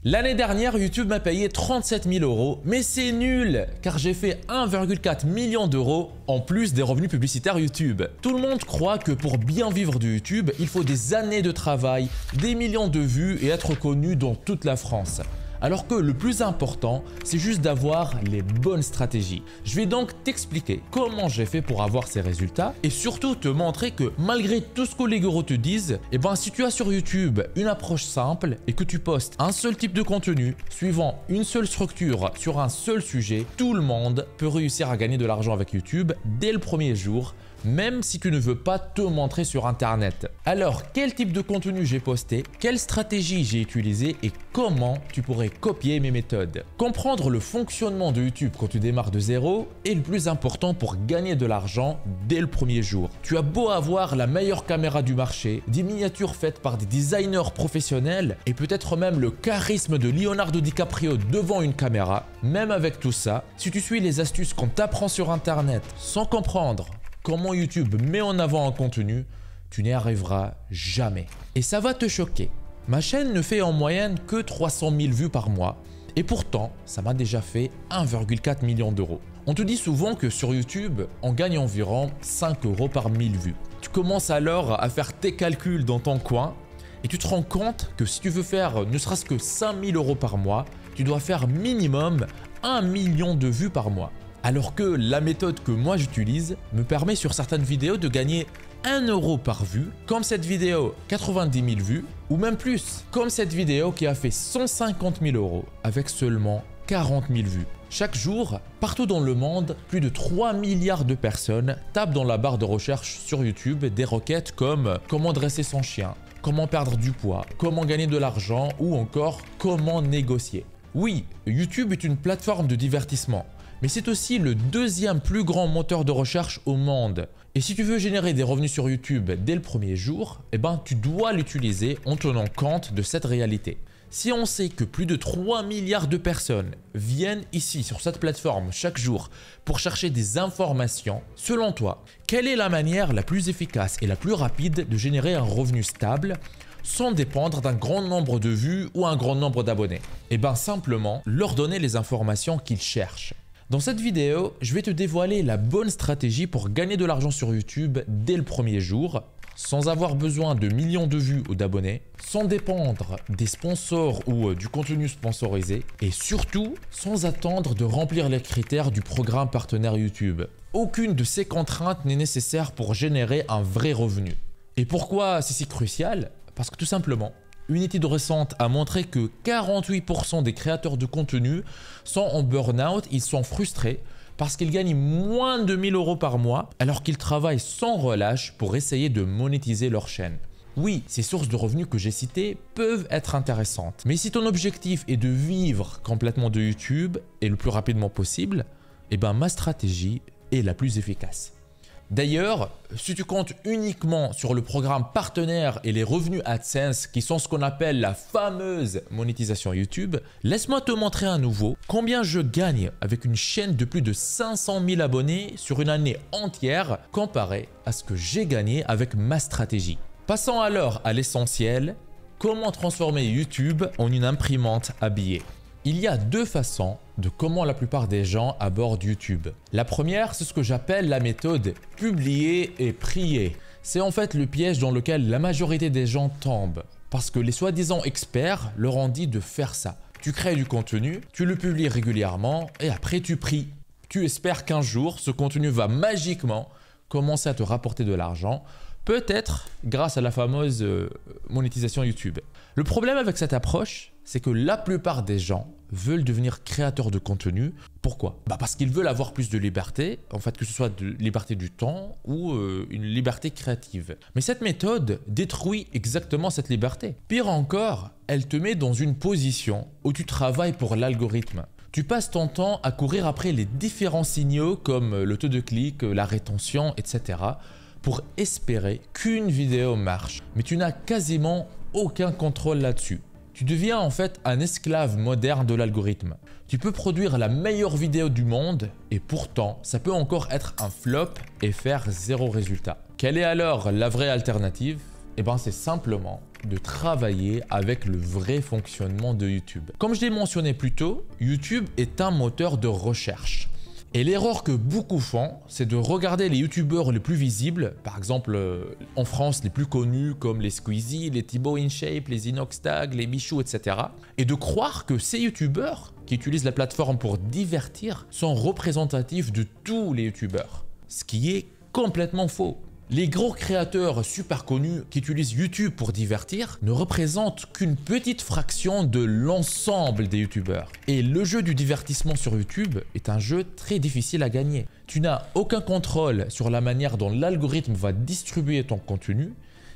L'année dernière, YouTube m'a payé 37 000 €, mais c'est nul car j'ai fait 1,4 million d'euros en plus des revenus publicitaires YouTube. Tout le monde croit que pour bien vivre de YouTube, il faut des années de travail, des millions de vues et être connu dans toute la France. Alors que le plus important, c'est juste d'avoir les bonnes stratégies. Je vais donc t'expliquer comment j'ai fait pour avoir ces résultats et surtout te montrer que malgré tout ce que les gurus te disent, si tu as sur YouTube une approche simple et que tu postes un seul type de contenu, suivant une seule structure sur un seul sujet, tout le monde peut réussir à gagner de l'argent avec YouTube dès le premier jour, même si tu ne veux pas te montrer sur Internet. Alors, quel type de contenu j'ai posté, quelle stratégie j'ai utilisée et comment tu pourrais copier mes méthodes. Comprendre le fonctionnement de YouTube quand tu démarres de zéro est le plus important pour gagner de l'argent dès le premier jour. Tu as beau avoir la meilleure caméra du marché, des miniatures faites par des designers professionnels et peut-être même le charisme de Leonardo DiCaprio devant une caméra, même avec tout ça, si tu suis les astuces qu'on t'apprend sur Internet sans comprendre comment YouTube met en avant un contenu, tu n'y arriveras jamais. Et ça va te choquer. Ma chaîne ne fait en moyenne que 300 000 vues par mois et pourtant, ça m'a déjà fait 1,4 million d'euros. On te dit souvent que sur YouTube, on gagne environ 5 € par 1000 vues. Tu commences alors à faire tes calculs dans ton coin et tu te rends compte que si tu veux faire ne serait-ce que 5 000 € par mois, tu dois faire minimum 1 million de vues par mois. Alors que la méthode que moi j'utilise me permet sur certaines vidéos de gagner 1 € par vue, comme cette vidéo 90 000 vues, ou même plus, comme cette vidéo qui a fait 150 000 € avec seulement 40 000 vues. Chaque jour, partout dans le monde, plus de 3 milliards de personnes tapent dans la barre de recherche sur YouTube des requêtes comme « Comment dresser son chien »,« Comment perdre du poids »,« Comment gagner de l'argent » ou encore « Comment négocier ». Oui, YouTube est une plateforme de divertissement. Mais c'est aussi le deuxième plus grand moteur de recherche au monde. Et si tu veux générer des revenus sur YouTube dès le premier jour, tu dois l'utiliser en tenant compte de cette réalité. Si on sait que plus de 3 milliards de personnes viennent ici sur cette plateforme chaque jour pour chercher des informations, selon toi, quelle est la manière la plus efficace et la plus rapide de générer un revenu stable sans dépendre d'un grand nombre de vues ou un grand nombre d'abonnés? Simplement leur donner les informations qu'ils cherchent. Dans cette vidéo, je vais te dévoiler la bonne stratégie pour gagner de l'argent sur YouTube dès le premier jour, sans avoir besoin de millions de vues ou d'abonnés, sans dépendre des sponsors ou du contenu sponsorisé et surtout sans attendre de remplir les critères du programme partenaire YouTube. Aucune de ces contraintes n'est nécessaire pour générer un vrai revenu. Et pourquoi c'est si crucial? Parce que tout simplement, une étude récente a montré que 48% des créateurs de contenu sont en burn-out, ils sont frustrés parce qu'ils gagnent moins de 1 000 € par mois alors qu'ils travaillent sans relâche pour essayer de monétiser leur chaîne. Oui, ces sources de revenus que j'ai citées peuvent être intéressantes, mais si ton objectif est de vivre complètement de YouTube et le plus rapidement possible, ma stratégie est la plus efficace. D'ailleurs, si tu comptes uniquement sur le programme partenaire et les revenus AdSense qui sont ce qu'on appelle la fameuse monétisation YouTube, laisse-moi te montrer à nouveau combien je gagne avec une chaîne de plus de 500 000 abonnés sur une année entière comparé à ce que j'ai gagné avec ma stratégie. Passons alors à l'essentiel, comment transformer YouTube en une imprimante à billets. Il y a deux façons de comment la plupart des gens abordent YouTube. La première, c'est ce que j'appelle la méthode publier et prier. C'est en fait le piège dans lequel la majorité des gens tombent parce que les soi-disant experts leur ont dit de faire ça. Tu crées du contenu, tu le publies régulièrement et après tu pries. Tu espères qu'un jour, ce contenu va magiquement commencer à te rapporter de l'argent, peut-être grâce à la fameuse monétisation YouTube. Le problème avec cette approche, c'est que la plupart des gens veulent devenir créateurs de contenu. Pourquoi? Parce qu'ils veulent avoir plus de liberté, en fait que ce soit de liberté du temps ou une liberté créative. Mais cette méthode détruit exactement cette liberté. Pire encore, elle te met dans une position où tu travailles pour l'algorithme. Tu passes ton temps à courir après les différents signaux comme le taux de clic, la rétention, etc. pour espérer qu'une vidéo marche. Mais tu n'as quasiment aucun contrôle là-dessus. Tu deviens en fait un esclave moderne de l'algorithme. Tu peux produire la meilleure vidéo du monde et pourtant, ça peut encore être un flop et faire zéro résultat. Quelle est alors la vraie alternative? Eh ben, c'est simplement de travailler avec le vrai fonctionnement de YouTube. Comme je l'ai mentionné plus tôt, YouTube est un moteur de recherche. Et l'erreur que beaucoup font, c'est de regarder les youtubeurs les plus visibles, par exemple en France les plus connus comme les Squeezie, les Thibaut InShape, les Inoxtag, les Michou, etc. et de croire que ces youtubeurs qui utilisent la plateforme pour divertir sont représentatifs de tous les youtubeurs. Ce qui est complètement faux. Les gros créateurs super connus qui utilisent YouTube pour divertir ne représentent qu'une petite fraction de l'ensemble des youtubeurs. Et le jeu du divertissement sur YouTube est un jeu très difficile à gagner. Tu n'as aucun contrôle sur la manière dont l'algorithme va distribuer ton contenu,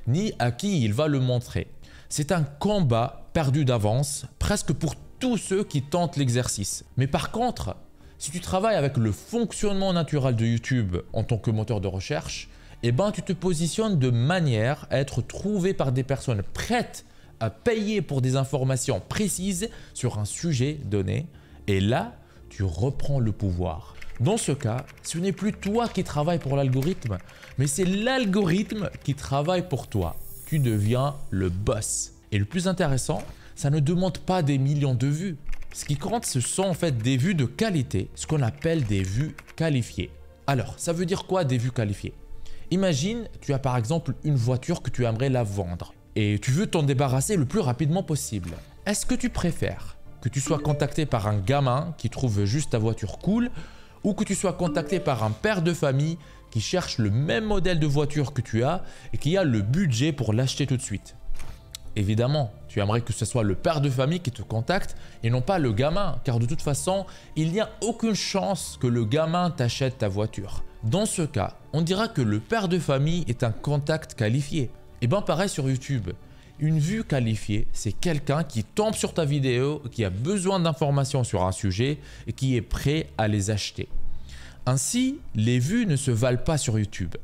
ni à qui il va le montrer. C'est un combat perdu d'avance, presque pour tous ceux qui tentent l'exercice. Mais par contre, si tu travailles avec le fonctionnement naturel de YouTube en tant que moteur de recherche, eh ben, tu te positionnes de manière à être trouvé par des personnes prêtes à payer pour des informations précises sur un sujet donné. Et là, tu reprends le pouvoir. Dans ce cas, ce n'est plus toi qui travailles pour l'algorithme, mais c'est l'algorithme qui travaille pour toi. Tu deviens le boss. Et le plus intéressant, ça ne demande pas des millions de vues. Ce qui compte, ce sont en fait des vues de qualité, ce qu'on appelle des vues qualifiées. Alors, ça veut dire quoi des vues qualifiées ? Imagine, tu as par exemple une voiture que tu aimerais la vendre et tu veux t'en débarrasser le plus rapidement possible. Est-ce que tu préfères que tu sois contacté par un gamin qui trouve juste ta voiture cool ou que tu sois contacté par un père de famille qui cherche le même modèle de voiture que tu as et qui a le budget pour l'acheter tout de suite? Évidemment, tu aimerais que ce soit le père de famille qui te contacte et non pas le gamin, car de toute façon, il n'y a aucune chance que le gamin t'achète ta voiture. Dans ce cas, on dira que le père de famille est un contact qualifié. Et bien pareil sur YouTube. Une vue qualifiée, c'est quelqu'un qui tombe sur ta vidéo, qui a besoin d'informations sur un sujet et qui est prêt à les acheter. Ainsi, les vues ne se valent pas sur YouTube.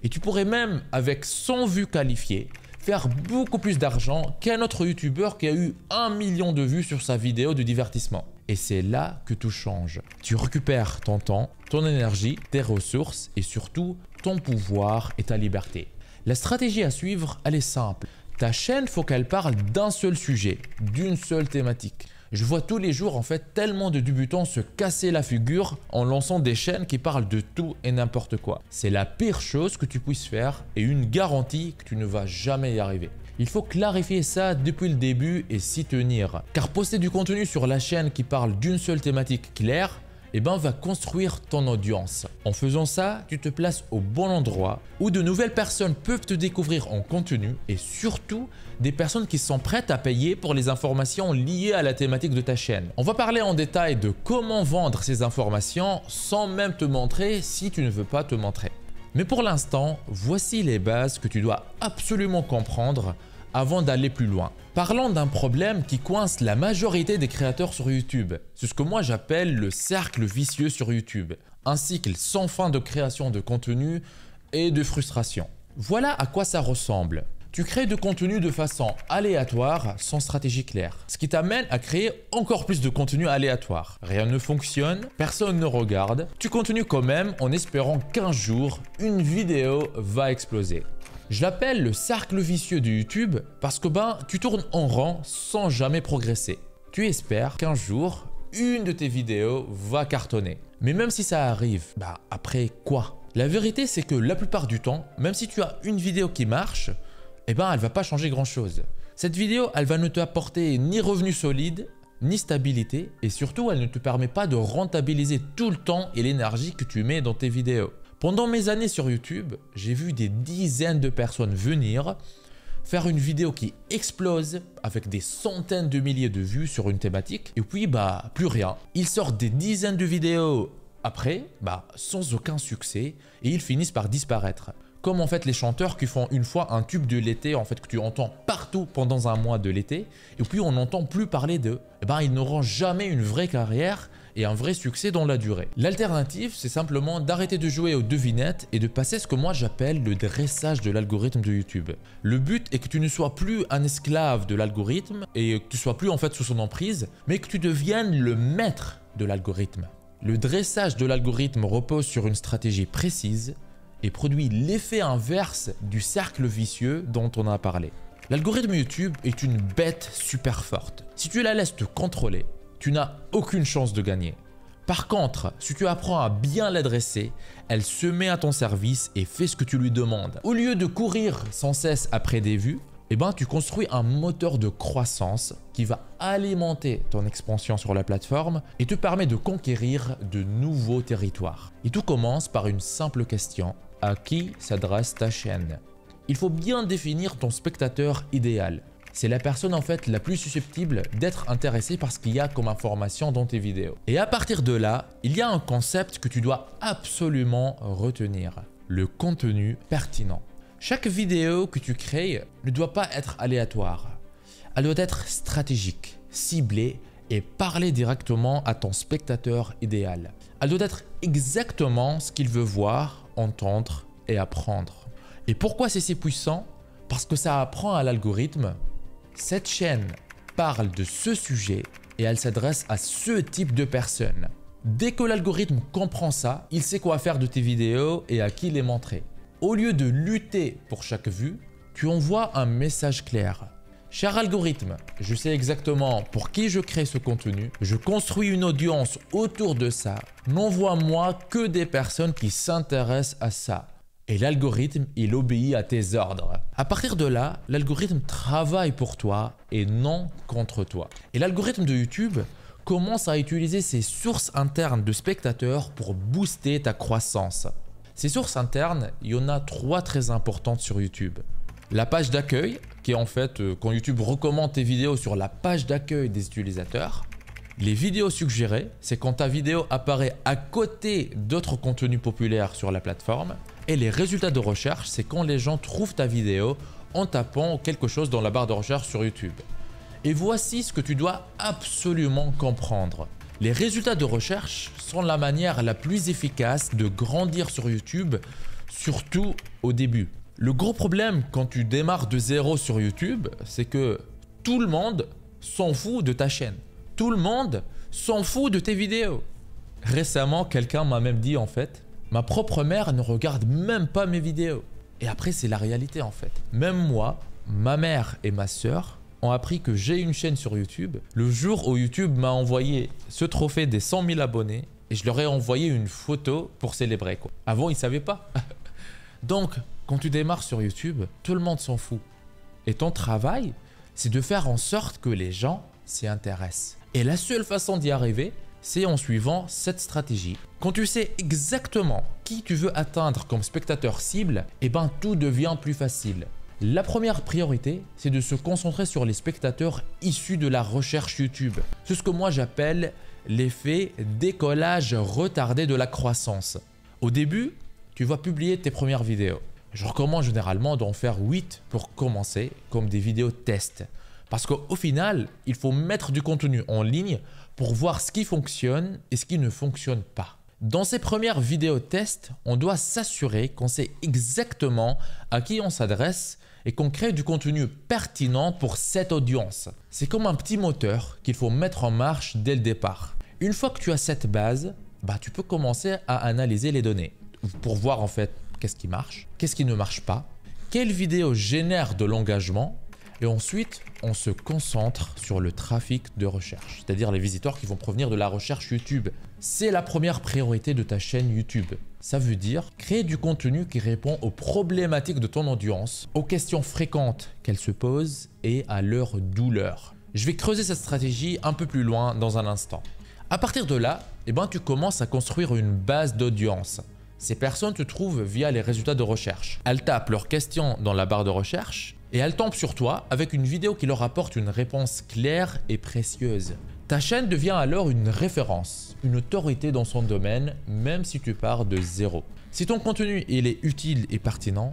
Et tu pourrais même, avec 100 vues qualifiées, faire beaucoup plus d'argent qu'un autre youtubeur qui a eu 1 million de vues sur sa vidéo de divertissement. Et c'est là que tout change. Tu récupères ton temps, ton énergie, tes ressources et surtout ton pouvoir et ta liberté. La stratégie à suivre, elle est simple. Ta chaîne, faut qu'elle parle d'un seul sujet, d'une seule thématique. Je vois tous les jours en fait tellement de débutants se casser la figure en lançant des chaînes qui parlent de tout et n'importe quoi. C'est la pire chose que tu puisses faire et une garantie que tu ne vas jamais y arriver. Il faut clarifier ça depuis le début et s'y tenir. Car poster du contenu sur la chaîne qui parle d'une seule thématique claire, va construire ton audience. En faisant ça, tu te places au bon endroit où de nouvelles personnes peuvent te découvrir en contenu et surtout des personnes qui sont prêtes à payer pour les informations liées à la thématique de ta chaîne. On va parler en détail de comment vendre ces informations sans même te montrer si tu ne veux pas te montrer. Mais pour l'instant, voici les bases que tu dois absolument comprendre avant d'aller plus loin. Parlons d'un problème qui coince la majorité des créateurs sur YouTube. C'est ce que moi j'appelle le cercle vicieux sur YouTube. Un cycle sans fin de création de contenu et de frustration. Voilà à quoi ça ressemble. Tu crées du contenu de façon aléatoire sans stratégie claire. Ce qui t'amène à créer encore plus de contenu aléatoire. Rien ne fonctionne, personne ne regarde. Tu continues quand même en espérant qu'un jour, une vidéo va exploser. Je l'appelle le cercle vicieux de YouTube parce que tu tournes en rond sans jamais progresser. Tu espères qu'un jour, une de tes vidéos va cartonner. Mais même si ça arrive, après quoi? La vérité, c'est que la plupart du temps, même si tu as une vidéo qui marche, elle va pas changer grand chose. Cette vidéo, elle va ne t'apporter ni revenus solides, ni stabilité et surtout, elle ne te permet pas de rentabiliser tout le temps et l'énergie que tu mets dans tes vidéos. Pendant mes années sur YouTube, j'ai vu des dizaines de personnes venir faire une vidéo qui explose avec des centaines de milliers de vues sur une thématique et puis plus rien. Ils sortent des dizaines de vidéos après, sans aucun succès et ils finissent par disparaître. Comme en fait les chanteurs qui font une fois un tube de l'été en fait que tu entends partout pendant un mois de l'été et puis on n'entend plus parler d'eux. Ils n'auront jamais une vraie carrière et un vrai succès dans la durée. L'alternative, c'est simplement d'arrêter de jouer aux devinettes et de passer ce que moi j'appelle le dressage de l'algorithme de YouTube. Le but est que tu ne sois plus un esclave de l'algorithme et que tu sois plus en fait sous son emprise, mais que tu deviennes le maître de l'algorithme. Le dressage de l'algorithme repose sur une stratégie précise et produit l'effet inverse du cercle vicieux dont on a parlé. L'algorithme YouTube est une bête super forte. Si tu la laisses te contrôler, tu n'as aucune chance de gagner. Par contre, si tu apprends à bien l'adresser, elle se met à ton service et fait ce que tu lui demandes. Au lieu de courir sans cesse après des vues, tu construis un moteur de croissance qui va alimenter ton expansion sur la plateforme et te permet de conquérir de nouveaux territoires. Et tout commence par une simple question: à qui s'adresse ta chaîne? Il faut bien définir ton spectateur idéal. C'est la personne en fait la plus susceptible d'être intéressée par ce qu'il y a comme information dans tes vidéos. Et à partir de là, il y a un concept que tu dois absolument retenir: le contenu pertinent. Chaque vidéo que tu crées ne doit pas être aléatoire. Elle doit être stratégique, ciblée et parler directement à ton spectateur idéal. Elle doit être exactement ce qu'il veut voir, entendre et apprendre. Et pourquoi c'est si puissant? Parce que ça apprend à l'algorithme: cette chaîne parle de ce sujet et elle s'adresse à ce type de personnes. Dès que l'algorithme comprend ça, il sait quoi faire de tes vidéos et à qui les montrer. Au lieu de lutter pour chaque vue, tu envoies un message clair. Cher algorithme, je sais exactement pour qui je crée ce contenu, je construis une audience autour de ça, n'envoie-moi que des personnes qui s'intéressent à ça. Et l'algorithme, il obéit à tes ordres. À partir de là, l'algorithme travaille pour toi et non contre toi. Et l'algorithme de YouTube commence à utiliser ses sources internes de spectateurs pour booster ta croissance. Ces sources internes, il y en a 3 très importantes sur YouTube. La page d'accueil, qui est en fait quand YouTube recommande tes vidéos sur la page d'accueil des utilisateurs. Les vidéos suggérées, c'est quand ta vidéo apparaît à côté d'autres contenus populaires sur la plateforme. Et les résultats de recherche, c'est quand les gens trouvent ta vidéo en tapant quelque chose dans la barre de recherche sur YouTube. Et voici ce que tu dois absolument comprendre. Les résultats de recherche sont la manière la plus efficace de grandir sur YouTube, surtout au début. Le gros problème quand tu démarres de zéro sur YouTube, c'est que tout le monde s'en fout de ta chaîne. Tout le monde s'en fout de tes vidéos. Récemment, quelqu'un m'a même dit en fait: ma propre mère ne regarde même pas mes vidéos. Et après, c'est la réalité en fait. Même moi, ma mère et ma sœur ont appris que j'ai une chaîne sur YouTube le jour où YouTube m'a envoyé ce trophée des 100 000 abonnés et je leur ai envoyé une photo pour célébrer quoi. Avant, ils ne savaient pas. Donc, quand tu démarres sur YouTube, tout le monde s'en fout. Et ton travail, c'est de faire en sorte que les gens s'y intéressent. Et la seule façon d'y arriver, c'est en suivant cette stratégie. Quand tu sais exactement qui tu veux atteindre comme spectateur cible, tout devient plus facile. La première priorité, c'est de se concentrer sur les spectateurs issus de la recherche YouTube. C'est ce que moi j'appelle l'effet décollage retardé de la croissance. Au début, tu vas publier tes premières vidéos. Je recommande généralement d'en faire 8 pour commencer, comme des vidéos test. Parce qu'au final, il faut mettre du contenu en ligne pour voir ce qui fonctionne et ce qui ne fonctionne pas. Dans ces premières vidéos test, on doit s'assurer qu'on sait exactement à qui on s'adresse et qu'on crée du contenu pertinent pour cette audience. C'est comme un petit moteur qu'il faut mettre en marche dès le départ. Une fois que tu as cette base, tu peux commencer à analyser les données pour voir en fait qu'est-ce qui marche, qu'est-ce qui ne marche pas, quelle vidéo génère de l'engagement. Et ensuite, on se concentre sur le trafic de recherche, c'est-à-dire les visiteurs qui vont provenir de la recherche YouTube. C'est la première priorité de ta chaîne YouTube. Ça veut dire créer du contenu qui répond aux problématiques de ton audience, aux questions fréquentes qu'elle se pose et à leurs douleurs. Je vais creuser cette stratégie un peu plus loin dans un instant. À partir de là, tu commences à construire une base d'audience. Ces personnes te trouvent via les résultats de recherche. Elles tapent leurs questions dans la barre de recherche et elles tombent sur toi avec une vidéo qui leur apporte une réponse claire et précieuse. Ta chaîne devient alors une référence, une autorité dans son domaine, même si tu pars de zéro. Si ton contenu il est utile et pertinent,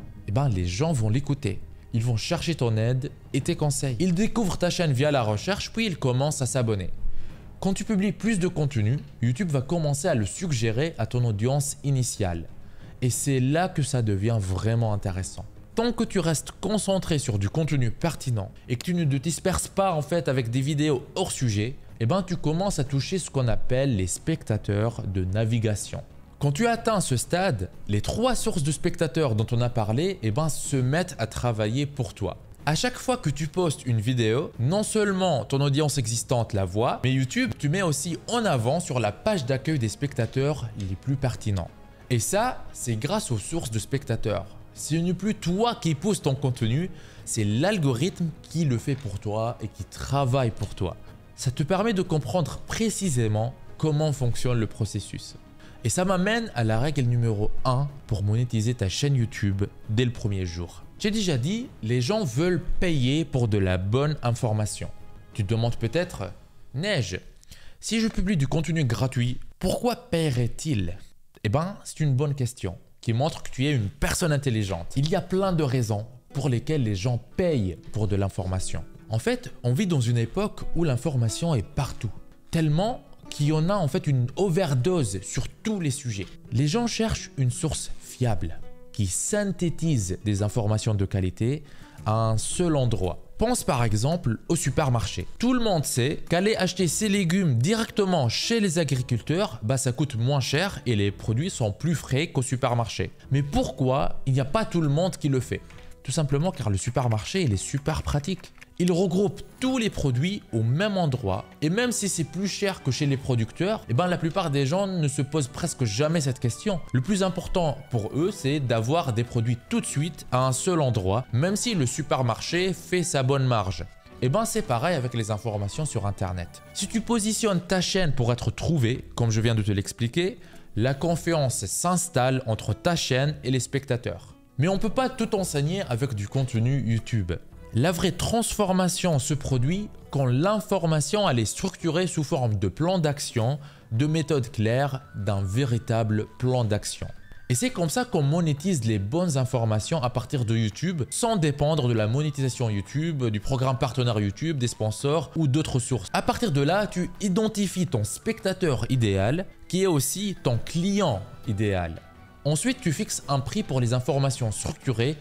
les gens vont l'écouter. Ils vont chercher ton aide et tes conseils. Ils découvrent ta chaîne via la recherche, puis ils commencent à s'abonner. Quand tu publies plus de contenu, YouTube va commencer à le suggérer à ton audience initiale. Et c'est là que ça devient vraiment intéressant. Tant que tu restes concentré sur du contenu pertinent et que tu ne te disperses pas en fait avec des vidéos hors sujet, tu commences à toucher ce qu'on appelle les spectateurs de navigation. Quand tu atteins ce stade, les 3 sources de spectateurs dont on a parlé se mettent à travailler pour toi. À chaque fois que tu postes une vidéo, non seulement ton audience existante la voit, mais YouTube, tu mets aussi en avant sur la page d'accueil des spectateurs les plus pertinents. Et ça, c'est grâce aux sources de spectateurs. Ce n'est plus toi qui pousse ton contenu, c'est l'algorithme qui le fait pour toi et qui travaille pour toi. Ça te permet de comprendre précisément comment fonctionne le processus. Et ça m'amène à la règle numéro 1 pour monétiser ta chaîne YouTube dès le premier jour. J'ai déjà dit, les gens veulent payer pour de la bonne information. Tu te demandes peut-être, Neige, si je publie du contenu gratuit, pourquoi paierait-il? C'est une bonne question qui montre que tu es une personne intelligente. Il y a plein de raisons pour lesquelles les gens payent pour de l'information. En fait, on vit dans une époque où l'information est partout. Tellement qu'il y en a une overdose sur tous les sujets. Les gens cherchent une source fiable qui synthétise des informations de qualité à un seul endroit. Pense par exemple au supermarché. Tout le monde sait qu'aller acheter ses légumes directement chez les agriculteurs, ça coûte moins cher et les produits sont plus frais qu'au supermarché. Mais pourquoi il n'y a pas tout le monde qui le fait? Tout simplement car le supermarché il est super pratique. Il regroupe tous les produits au même endroit et même si c'est plus cher que chez les producteurs, la plupart des gens ne se posent presque jamais cette question. Le plus important pour eux, c'est d'avoir des produits tout de suite à un seul endroit, même si le supermarché fait sa bonne marge. C'est pareil avec les informations sur Internet. Si tu positionnes ta chaîne pour être trouvé, comme je viens de te l'expliquer, la confiance s'installe entre ta chaîne et les spectateurs. Mais on ne peut pas tout enseigner avec du contenu YouTube. La vraie transformation se produit quand l'information elle est structurée sous forme de plan d'action, de méthodes claires, d'un véritable plan d'action. Et c'est comme ça qu'on monétise les bonnes informations à partir de YouTube sans dépendre de la monétisation YouTube, du programme partenaire YouTube, des sponsors ou d'autres sources. À partir de là, tu identifies ton spectateur idéal qui est aussi ton client idéal. Ensuite, tu fixes un prix pour les informations structurées.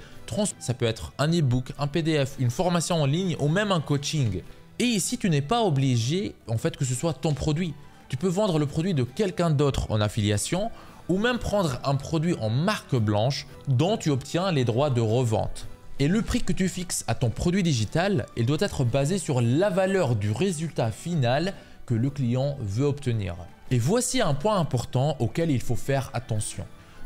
Ça peut être un e-book, un PDF, une formation en ligne ou même un coaching. Et ici, tu n'es pas obligé que ce soit ton produit. Tu peux vendre le produit de quelqu'un d'autre en affiliation ou même prendre un produit en marque blanche dont tu obtiens les droits de revente. Et le prix que tu fixes à ton produit digital, il doit être basé sur la valeur du résultat final que le client veut obtenir. Et voici un point important auquel il faut faire attention.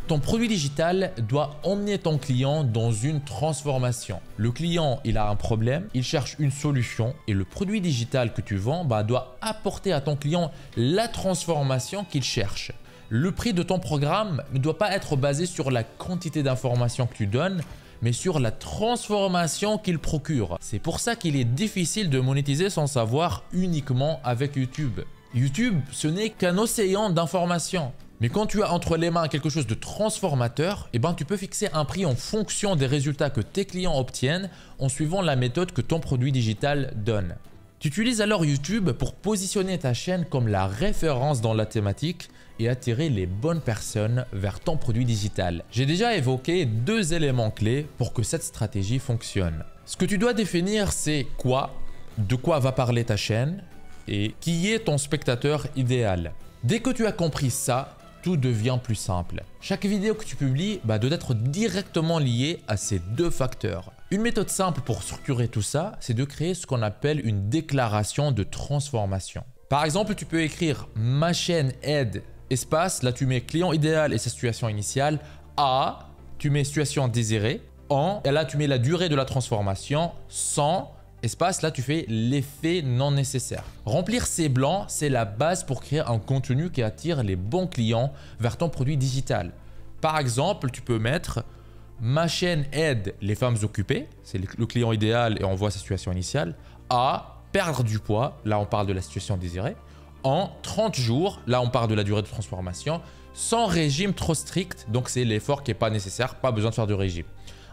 Ton produit digital doit emmener ton client dans une transformation. Le client, il a un problème, il cherche une solution et le produit digital que tu vends doit apporter à ton client la transformation qu'il cherche. Le prix de ton programme ne doit pas être basé sur la quantité d'informations que tu donnes, mais sur la transformation qu'il procure. C'est pour ça qu'il est difficile de monétiser son savoir uniquement avec YouTube. YouTube, ce n'est qu'un océan d'informations. Mais quand tu as entre les mains quelque chose de transformateur, tu peux fixer un prix en fonction des résultats que tes clients obtiennent en suivant la méthode que ton produit digital donne. Tu utilises alors YouTube pour positionner ta chaîne comme la référence dans la thématique et attirer les bonnes personnes vers ton produit digital. J'ai déjà évoqué 2 éléments clés pour que cette stratégie fonctionne. Ce que tu dois définir, c'est quoi, de quoi va parler ta chaîne et qui est ton spectateur idéal. Dès que tu as compris ça, tout devient plus simple. Chaque vidéo que tu publies doit être directement liée à ces 2 facteurs. Une méthode simple pour structurer tout ça, c'est de créer ce qu'on appelle une déclaration de transformation. Par exemple, tu peux écrire « Ma chaîne aide », espace, là tu mets client idéal et sa situation initiale, A, tu mets situation désirée, en, et là tu mets la durée de la transformation, sans, espace, là tu fais l'effet non nécessaire. Remplir ces blancs, c'est la base pour créer un contenu qui attire les bons clients vers ton produit digital. Par exemple, tu peux mettre « Ma chaîne aide les femmes occupées », c'est le client idéal et on voit sa situation initiale, à perdre du poids, là on parle de la situation désirée, en 30 jours, là on parle de la durée de transformation, sans régime trop strict, donc c'est l'effort qui n'est pas nécessaire, pas besoin de faire de régime.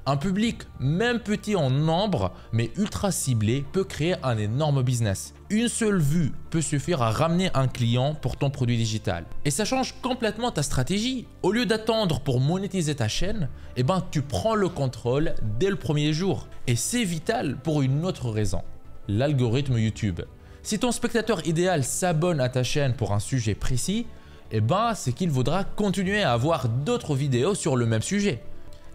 Un public, même petit en nombre, mais ultra ciblé, peut créer un énorme business. Une seule vue peut suffire à ramener un client pour ton produit digital. Et ça change complètement ta stratégie. Au lieu d'attendre pour monétiser ta chaîne, tu prends le contrôle dès le premier jour. Et c'est vital pour une autre raison, l'algorithme YouTube. Si ton spectateur idéal s'abonne à ta chaîne pour un sujet précis, c'est qu'il voudra continuer à avoir d'autres vidéos sur le même sujet.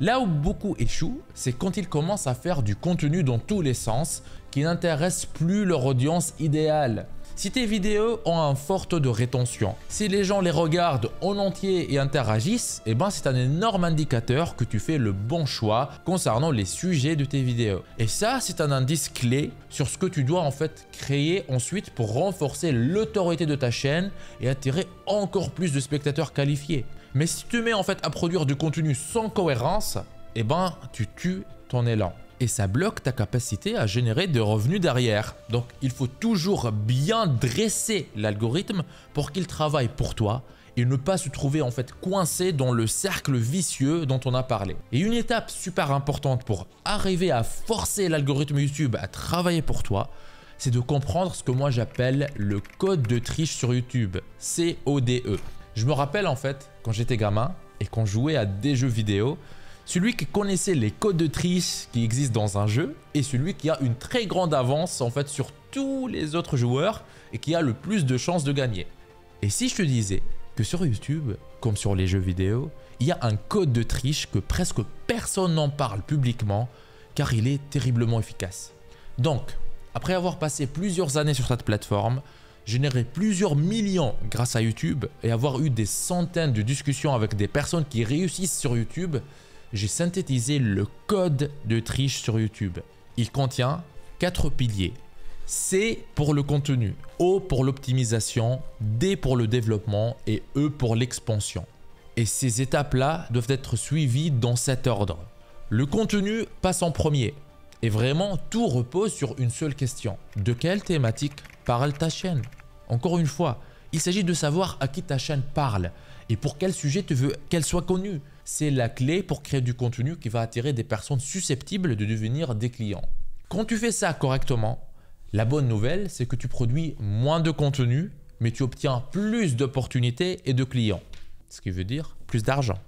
Là où beaucoup échouent, c'est quand ils commencent à faire du contenu dans tous les sens qui n'intéresse plus leur audience idéale. Si tes vidéos ont un fort taux de rétention, si les gens les regardent en entier et interagissent, c'est un énorme indicateur que tu fais le bon choix concernant les sujets de tes vidéos. Et ça, c'est un indice clé sur ce que tu dois en fait créer ensuite pour renforcer l'autorité de ta chaîne et attirer encore plus de spectateurs qualifiés. Mais si tu te mets en fait à produire du contenu sans cohérence, tu tues ton élan. Et ça bloque ta capacité à générer des revenus derrière. Donc il faut toujours bien dresser l'algorithme pour qu'il travaille pour toi et ne pas se trouver en fait coincé dans le cercle vicieux dont on a parlé. Et une étape super importante pour arriver à forcer l'algorithme YouTube à travailler pour toi, c'est de comprendre ce que moi j'appelle le code de triche sur YouTube, CODE. Je me rappelle en fait quand j'étais gamin et qu'on jouait à des jeux vidéo, celui qui connaissait les codes de triche qui existent dans un jeu est celui qui a une très grande avance en fait sur tous les autres joueurs et qui a le plus de chances de gagner. Et si je te disais que sur YouTube, comme sur les jeux vidéo, il y a un code de triche que presque personne n'en parle publiquement car il est terriblement efficace. Donc, après avoir passé plusieurs années sur cette plateforme, générer plusieurs millions grâce à YouTube et avoir eu des centaines de discussions avec des personnes qui réussissent sur YouTube, j'ai synthétisé le code de triche sur YouTube. Il contient 4 piliers. C pour le contenu, O pour l'optimisation, D pour le développement et E pour l'expansion. Et ces étapes-là doivent être suivies dans cet ordre. Le contenu passe en premier. Et vraiment, tout repose sur une seule question. De quelle thématique parle ta chaîne? Encore une fois, il s'agit de savoir à qui ta chaîne parle et pour quel sujet tu veux qu'elle soit connue. C'est la clé pour créer du contenu qui va attirer des personnes susceptibles de devenir des clients. Quand tu fais ça correctement, la bonne nouvelle, c'est que tu produis moins de contenu, mais tu obtiens plus d'opportunités et de clients. Ce qui veut dire plus d'argent.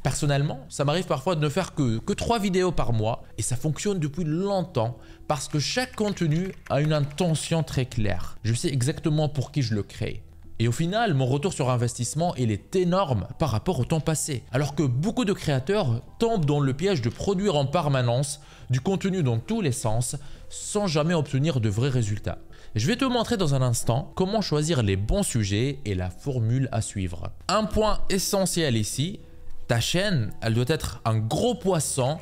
Personnellement, ça m'arrive parfois de ne faire que 3 vidéos par mois et ça fonctionne depuis longtemps parce que chaque contenu a une intention très claire. Je sais exactement pour qui je le crée. Et au final, mon retour sur investissement, il est énorme par rapport au temps passé. Alors que beaucoup de créateurs tombent dans le piège de produire en permanence du contenu dans tous les sens sans jamais obtenir de vrais résultats. Je vais te montrer dans un instant comment choisir les bons sujets et la formule à suivre. Un point essentiel ici, ta chaîne, elle doit être un gros poisson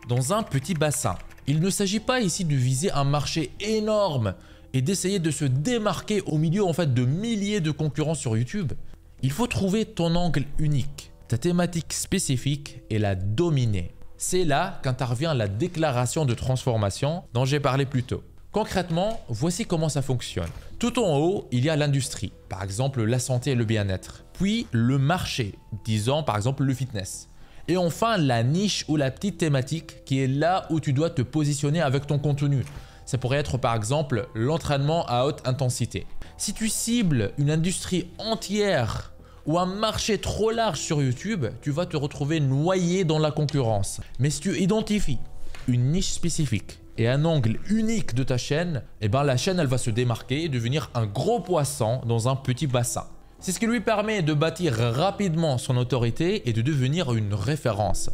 dans un petit bassin. Il ne s'agit pas ici de viser un marché énorme et d'essayer de se démarquer au milieu en fait de milliers de concurrents sur YouTube. Il faut trouver ton angle unique, ta thématique spécifique et la dominer. C'est là qu'intervient la déclaration de transformation dont j'ai parlé plus tôt. Concrètement, voici comment ça fonctionne. Tout en haut, il y a l'industrie, par exemple la santé et le bien-être. Puis le marché, disons par exemple le fitness. Et enfin la niche ou la petite thématique qui est là où tu dois te positionner avec ton contenu. Ça pourrait être par exemple l'entraînement à haute intensité. Si tu cibles une industrie entière ou un marché trop large sur YouTube, tu vas te retrouver noyé dans la concurrence. Mais si tu identifies une niche spécifique et un angle unique de ta chaîne, la chaîne elle va se démarquer et devenir un gros poisson dans un petit bassin. C'est ce qui lui permet de bâtir rapidement son autorité et de devenir une référence.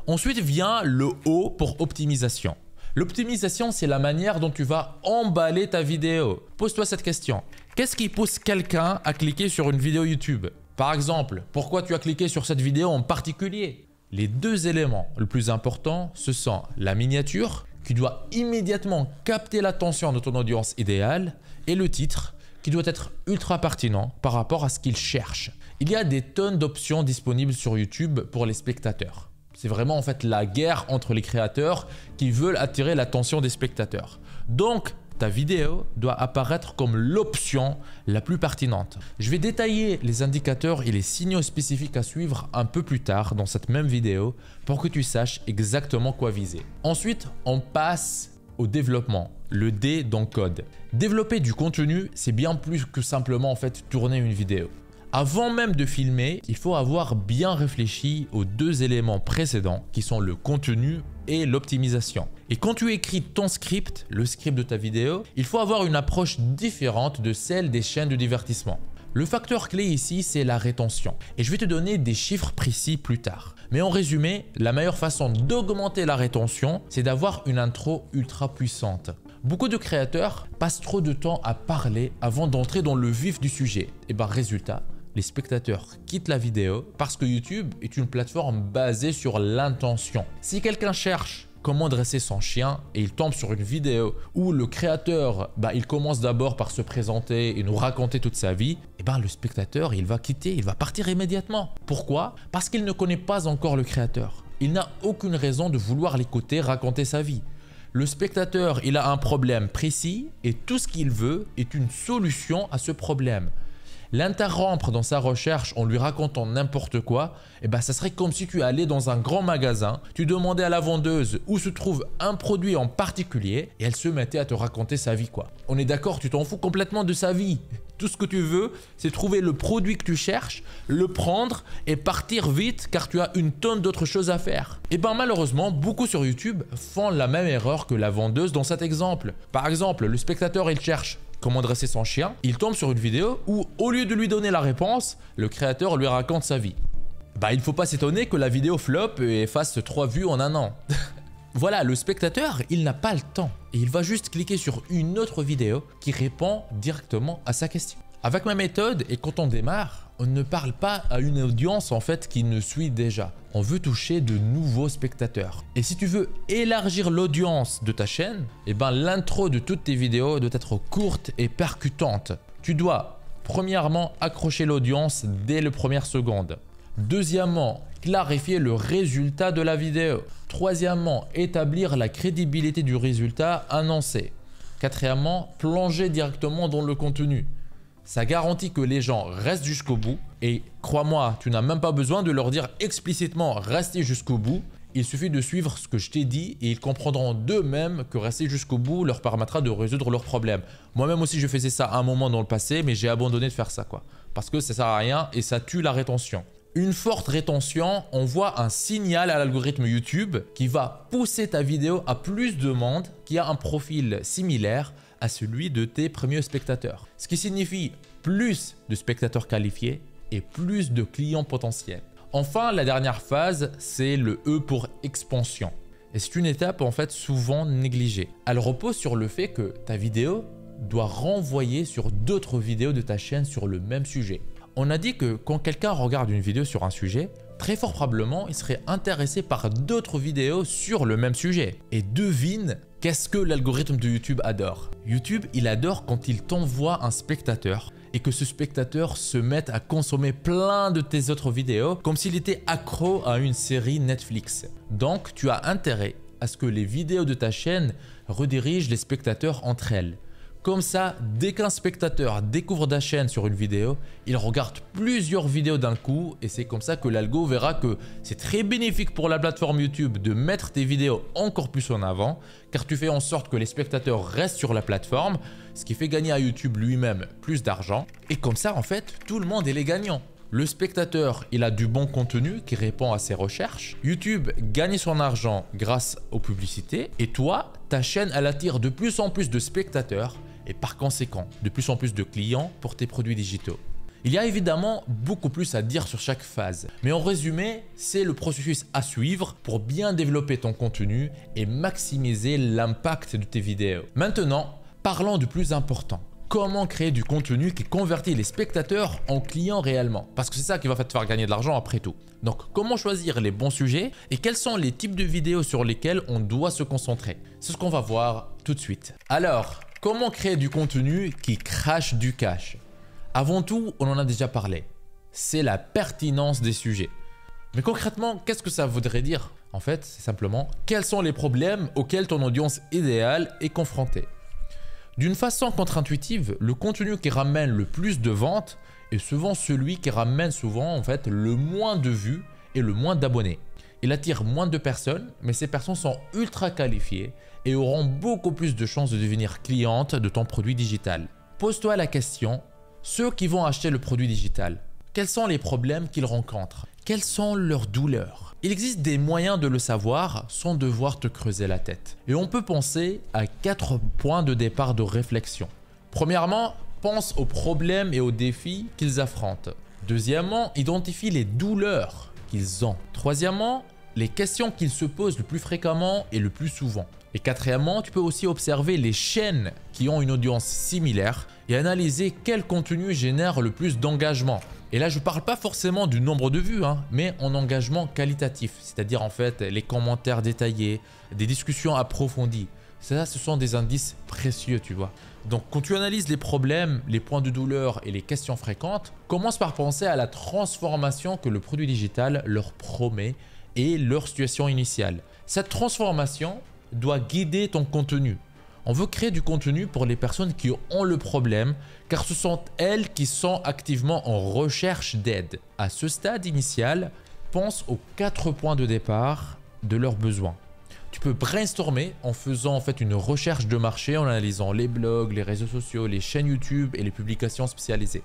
Ensuite vient le O pour optimisation. L'optimisation, c'est la manière dont tu vas emballer ta vidéo. Pose-toi cette question. Qu'est-ce qui pousse quelqu'un à cliquer sur une vidéo YouTube? Par exemple, pourquoi tu as cliqué sur cette vidéo en particulier? Les 2 éléments le plus important, ce sont la miniature, qui doit immédiatement capter l'attention de ton audience idéale, et le titre, qui doit être ultra pertinent par rapport à ce qu'il cherche. Il y a des tonnes d'options disponibles sur YouTube pour les spectateurs. C'est vraiment en fait la guerre entre les créateurs qui veulent attirer l'attention des spectateurs. Donc, ta vidéo doit apparaître comme l'option la plus pertinente. Je vais détailler les indicateurs et les signaux spécifiques à suivre un peu plus tard dans cette même vidéo pour que tu saches exactement quoi viser. Ensuite, on passe au développement, le D dans code. Développer du contenu, c'est bien plus que simplement en fait tourner une vidéo. Avant même de filmer, il faut avoir bien réfléchi aux 2 éléments précédents qui sont le contenu et l'optimisation. Et quand tu écris ton script, le script de ta vidéo, il faut avoir une approche différente de celle des chaînes de divertissement. Le facteur clé ici, c'est la rétention. Et je vais te donner des chiffres précis plus tard. Mais en résumé, la meilleure façon d'augmenter la rétention, c'est d'avoir une intro ultra puissante. Beaucoup de créateurs passent trop de temps à parler avant d'entrer dans le vif du sujet. Et résultat, les spectateurs quittent la vidéo parce que YouTube est une plateforme basée sur l'intention. Si quelqu'un cherche comment dresser son chien et il tombe sur une vidéo où le créateur, il commence d'abord par se présenter et nous raconter toute sa vie, le spectateur, il va quitter, il va partir immédiatement. Pourquoi? Parce qu'il ne connaît pas encore le créateur. Il n'a aucune raison de vouloir l'écouter raconter sa vie. Le spectateur, il a un problème précis et tout ce qu'il veut est une solution à ce problème. L'interrompre dans sa recherche en lui racontant n'importe quoi, ça serait comme si tu allais dans un grand magasin, tu demandais à la vendeuse où se trouve un produit en particulier et elle se mettait à te raconter sa vie quoi. On est d'accord, tu t'en fous complètement de sa vie. Tout ce que tu veux, c'est trouver le produit que tu cherches, le prendre et partir vite car tu as une tonne d'autres choses à faire. Malheureusement, beaucoup sur YouTube font la même erreur que la vendeuse dans cet exemple. Par exemple, le spectateur il cherche comment dresser son chien, il tombe sur une vidéo où au lieu de lui donner la réponse, le créateur lui raconte sa vie. Il ne faut pas s'étonner que la vidéo flop et fasse 3 vues en un an. Voilà, le spectateur, il n'a pas le temps et il va juste cliquer sur une autre vidéo qui répond directement à sa question. Avec ma méthode et quand on démarre, on ne parle pas à une audience en fait qui nous suit déjà. On veut toucher de nouveaux spectateurs. Et si tu veux élargir l'audience de ta chaîne, l'intro de toutes tes vidéos doit être courte et percutante. Tu dois premièrement accrocher l'audience dès les premières secondes. Deuxièmement, clarifier le résultat de la vidéo. Troisièmement, établir la crédibilité du résultat annoncé. Quatrièmement, plonger directement dans le contenu. Ça garantit que les gens restent jusqu'au bout et crois-moi, tu n'as même pas besoin de leur dire explicitement restez jusqu'au bout. Il suffit de suivre ce que je t'ai dit et ils comprendront d'eux-mêmes que rester jusqu'au bout leur permettra de résoudre leurs problèmes. Moi-même aussi je faisais ça à un moment dans le passé mais j'ai abandonné de faire ça parce que ça sert à rien et ça tue la rétention. Une forte rétention envoie un signal à l'algorithme YouTube qui va pousser ta vidéo à plus de monde qui a un profil similaire à celui de tes premiers spectateurs. Ce qui signifie plus de spectateurs qualifiés et plus de clients potentiels. Enfin, la dernière phase, c'est le E pour expansion. Et c'est une étape en fait souvent négligée. Elle repose sur le fait que ta vidéo doit renvoyer sur d'autres vidéos de ta chaîne sur le même sujet. On a dit que quand quelqu'un regarde une vidéo sur un sujet, très fort probablement, il serait intéressé par d'autres vidéos sur le même sujet. Et devine, qu'est-ce que l'algorithme de YouTube adore? YouTube, il adore quand il t'envoie un spectateur et que ce spectateur se mette à consommer plein de tes autres vidéos comme s'il était accro à une série Netflix. Donc, tu as intérêt à ce que les vidéos de ta chaîne redirigent les spectateurs entre elles. Comme ça, dès qu'un spectateur découvre ta chaîne sur une vidéo, il regarde plusieurs vidéos d'un coup et c'est comme ça que l'algo verra que c'est très bénéfique pour la plateforme YouTube de mettre tes vidéos encore plus en avant car tu fais en sorte que les spectateurs restent sur la plateforme, ce qui fait gagner à YouTube lui-même plus d'argent et comme ça en fait, tout le monde est les gagnants. Le spectateur, il a du bon contenu qui répond à ses recherches. YouTube gagne son argent grâce aux publicités et toi, ta chaîne, elle attire de plus en plus de spectateurs et par conséquent, de plus en plus de clients pour tes produits digitaux. Il y a évidemment beaucoup plus à dire sur chaque phase, mais en résumé, c'est le processus à suivre pour bien développer ton contenu et maximiser l'impact de tes vidéos. Maintenant, parlons du plus important. Comment créer du contenu qui convertit les spectateurs en clients réellement? Parce que c'est ça qui va te faire gagner de l'argent après tout. Donc, comment choisir les bons sujets et quels sont les types de vidéos sur lesquels on doit se concentrer? C'est ce qu'on va voir tout de suite. Alors, comment créer du contenu qui crache du cash? Avant tout, on en a déjà parlé. C'est la pertinence des sujets. Mais concrètement, qu'est-ce que ça voudrait dire? En fait, c'est simplement quels sont les problèmes auxquels ton audience idéale est confrontée. D'une façon contre-intuitive, le contenu qui ramène le plus de ventes est souvent celui qui ramène souvent en fait le moins de vues et le moins d'abonnés. Il attire moins de personnes, mais ces personnes sont ultra qualifiées et auront beaucoup plus de chances de devenir clientes de ton produit digital. Pose-toi la question, ceux qui vont acheter le produit digital, quels sont les problèmes qu'ils rencontrent? Quelles sont leurs douleurs? Il existe des moyens de le savoir sans devoir te creuser la tête. Et on peut penser à 4 points de départ de réflexion. Premièrement, pense aux problèmes et aux défis qu'ils affrontent. Deuxièmement, identifie les douleurs qu'ils ont. Troisièmement, les questions qu'ils se posent le plus fréquemment et le plus souvent. Et quatrièmement, tu peux aussi observer les chaînes qui ont une audience similaire et analyser quel contenu génère le plus d'engagement. Et là, je ne parle pas forcément du nombre de vues, mais en engagement qualitatif, c'est-à-dire en fait les commentaires détaillés, des discussions approfondies. Ça, ce sont des indices précieux, tu vois. Donc, quand tu analyses les problèmes, les points de douleur et les questions fréquentes, commence par penser à la transformation que le produit digital leur promet et leur situation initiale. Cette transformation doit guider ton contenu. On veut créer du contenu pour les personnes qui ont le problème, car ce sont elles qui sont activement en recherche d'aide. À ce stade initial, pense aux 4 points de départ de leurs besoins. Tu peux brainstormer en faisant en fait une recherche de marché, en analysant les blogs, les réseaux sociaux, les chaînes YouTube et les publications spécialisées.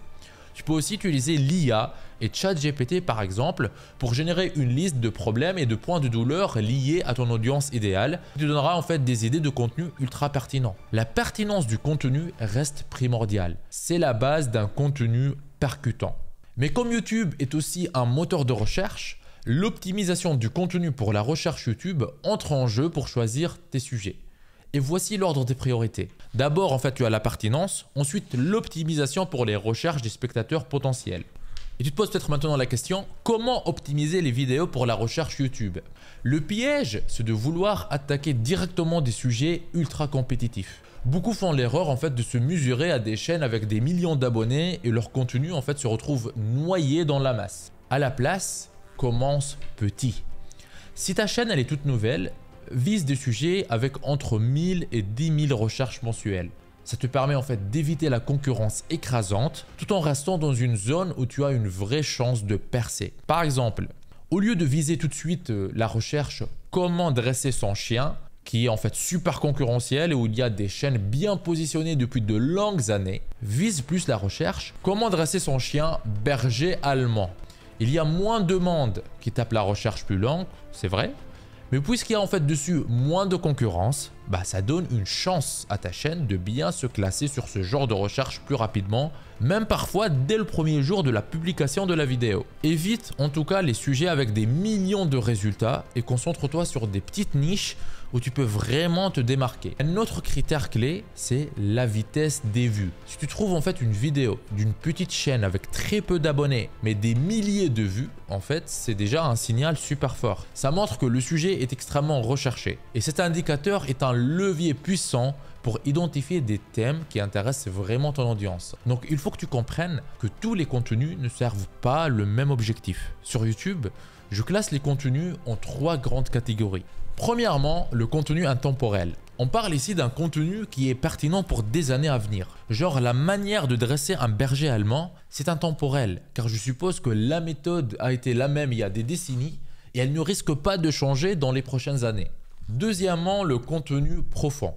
Tu peux aussi utiliser l'IA et ChatGPT par exemple pour générer une liste de problèmes et de points de douleur liés à ton audience idéale qui te donnera en fait des idées de contenu ultra pertinents. La pertinence du contenu reste primordiale. C'est la base d'un contenu percutant. Mais comme YouTube est aussi un moteur de recherche, l'optimisation du contenu pour la recherche YouTube entre en jeu pour choisir tes sujets. Et voici l'ordre des priorités. D'abord, en fait, tu as la pertinence. Ensuite, l'optimisation pour les recherches des spectateurs potentiels. Et tu te poses peut-être maintenant la question, comment optimiser les vidéos pour la recherche YouTube? Le piège, c'est de vouloir attaquer directement des sujets ultra compétitifs. Beaucoup font l'erreur en fait de se mesurer à des chaînes avec des millions d'abonnés et leur contenu en fait se retrouve noyé dans la masse. À la place, commence petit. Si ta chaîne elle est toute nouvelle, vise des sujets avec entre 1000 et 10 000 recherches mensuelles. Ça te permet en fait d'éviter la concurrence écrasante tout en restant dans une zone où tu as une vraie chance de percer. Par exemple, au lieu de viser tout de suite la recherche comment dresser son chien, qui est en fait super concurrentielle et où il y a des chaînes bien positionnées depuis de longues années, vise plus la recherche comment dresser son chien berger allemand. Il y a moins de monde qui tape la recherche plus longue, c'est vrai. Mais puisqu'il y a en fait dessus moins de concurrence, ça donne une chance à ta chaîne de bien se classer sur ce genre de recherche plus rapidement, même parfois dès le premier jour de la publication de la vidéo. Évite en tout cas les sujets avec des millions de résultats et concentre-toi sur des petites niches où tu peux vraiment te démarquer. Un autre critère clé, c'est la vitesse des vues. Si tu trouves en fait une vidéo d'une petite chaîne avec très peu d'abonnés, mais des milliers de vues, en fait, c'est déjà un signal super fort. Ça montre que le sujet est extrêmement recherché. Et cet indicateur est un levier puissant pour identifier des thèmes qui intéressent vraiment ton audience. Donc, il faut que tu comprennes que tous les contenus ne servent pas le même objectif. Sur YouTube, je classe les contenus en 3 grandes catégories. Premièrement, le contenu intemporel. On parle ici d'un contenu qui est pertinent pour des années à venir. Genre la manière de dresser un berger allemand, c'est intemporel, car je suppose que la méthode a été la même il y a des décennies et elle ne risque pas de changer dans les prochaines années. Deuxièmement, le contenu profond.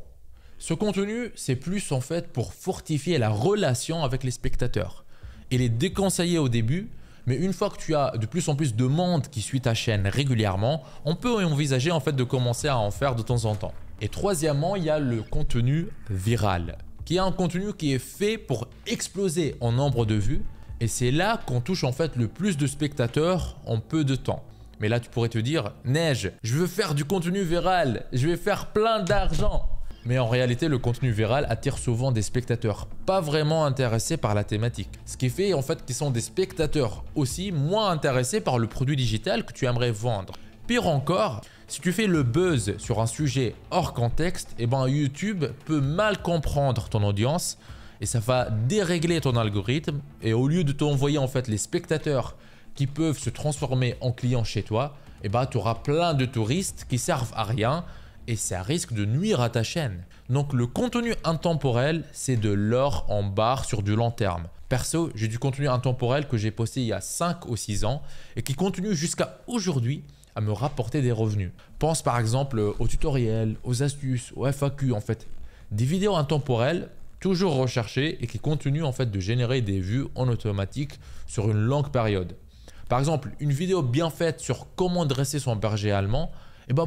Ce contenu, c'est plus en fait pour fortifier la relation avec les spectateurs et les déconseiller au début. Mais une fois que tu as de plus en plus de monde qui suit ta chaîne régulièrement, on peut envisager en fait de commencer à en faire de temps en temps. Et troisièmement, il y a le contenu viral, qui est un contenu qui est fait pour exploser en nombre de vues. Et c'est là qu'on touche en fait le plus de spectateurs en peu de temps. Mais là, tu pourrais te dire, Neige, je veux faire du contenu viral, je vais faire plein d'argent. Mais en réalité, le contenu viral attire souvent des spectateurs pas vraiment intéressés par la thématique. Ce qui fait en fait qu'ils sont des spectateurs aussi moins intéressés par le produit digital que tu aimerais vendre. Pire encore, si tu fais le buzz sur un sujet hors contexte, YouTube peut mal comprendre ton audience et ça va dérégler ton algorithme. Et au lieu de t'envoyer en fait les spectateurs qui peuvent se transformer en clients chez toi, tu auras plein de touristes qui servent à rien. Et ça risque de nuire à ta chaîne. Donc le contenu intemporel, c'est de l'or en barre sur du long terme. Perso, j'ai du contenu intemporel que j'ai posté il y a 5 ou 6 ans et qui continue jusqu'à aujourd'hui à me rapporter des revenus. Pense par exemple aux tutoriels, aux astuces, aux FAQ en fait. Des vidéos intemporelles toujours recherchées et qui continuent en fait de générer des vues en automatique sur une longue période. Par exemple, une vidéo bien faite sur comment dresser son berger allemand